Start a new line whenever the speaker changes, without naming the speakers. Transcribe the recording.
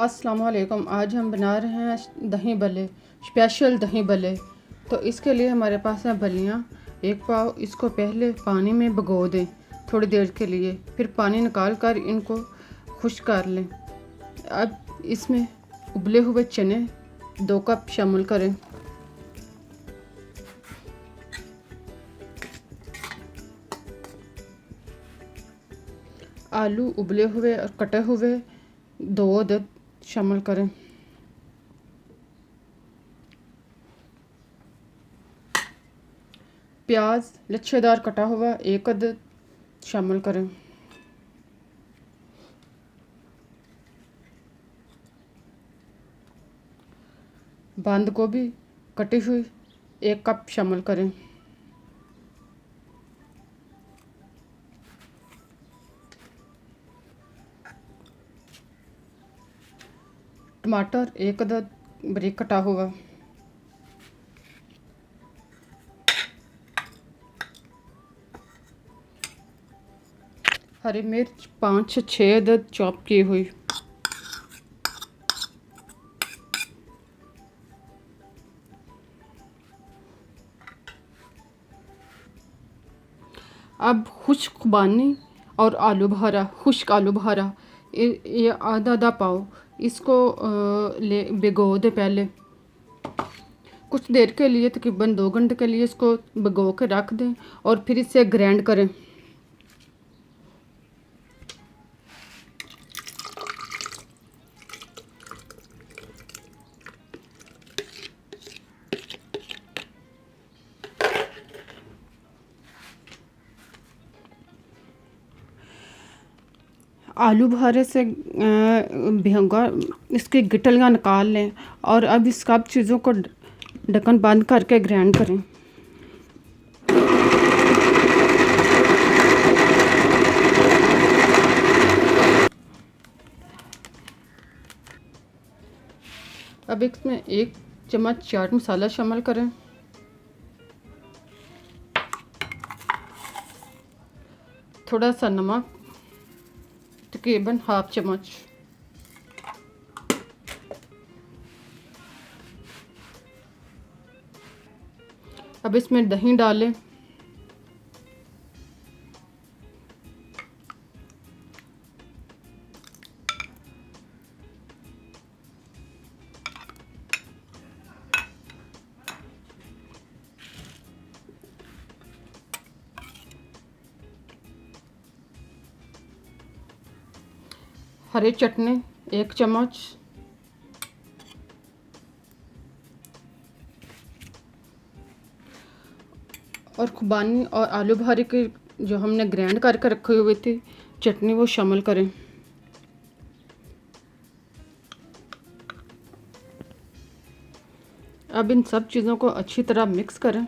अस्सलाम वालेकुम। आज हम बना रहे हैं दही भल्ले, स्पेशल दही भल्ले। तो इसके लिए हमारे पास है भलियाँ, एक पाव। इसको पहले पानी में भिगो दें थोड़ी देर के लिए, फिर पानी निकाल कर इनको खुश्क कर लें। अब इसमें उबले हुए चने 2 कप शामिल करें। आलू उबले हुए और कटे हुए 2 अदद शामिल करें। प्याज लच्छेदार कटा हुआ 1 अदद शामिल करें। बंद गोभी कटी हुई 1 कप शामिल करें। टमाटर 1 अदद बारीक कटा हुआ। हरी मिर्च 5 से 6 अदद चॉप की हुई। अब खुश्क खुबानी और आलू बहारा, खुश्क आलू बहारा ये आधा पाव, इसको भिगो दे पहले कुछ देर के लिए, तकरीबन 2 घंटे के लिए इसको भिगो के रख दें और फिर इसे ग्राइंड करें। आलू बहारे से भिगोगा इसकी गिटलियाँ निकाल लें और अब इस सब चीज़ों को ढक्कन बंद करके ग्राइंड करें। अब इसमें 1 चम्मच चाट मसाला शामिल करें, थोड़ा सा नमक तकरीबन ½ चम्मच, अब इसमें दही डालें। हरी चटनी 1 चम्मच, और खुबानी और आलू बहारे के जो हमने ग्राइंड करके रखे हुए थे चटनी वो शामिल करें। अब इन सब चीज़ों को अच्छी तरह मिक्स करें।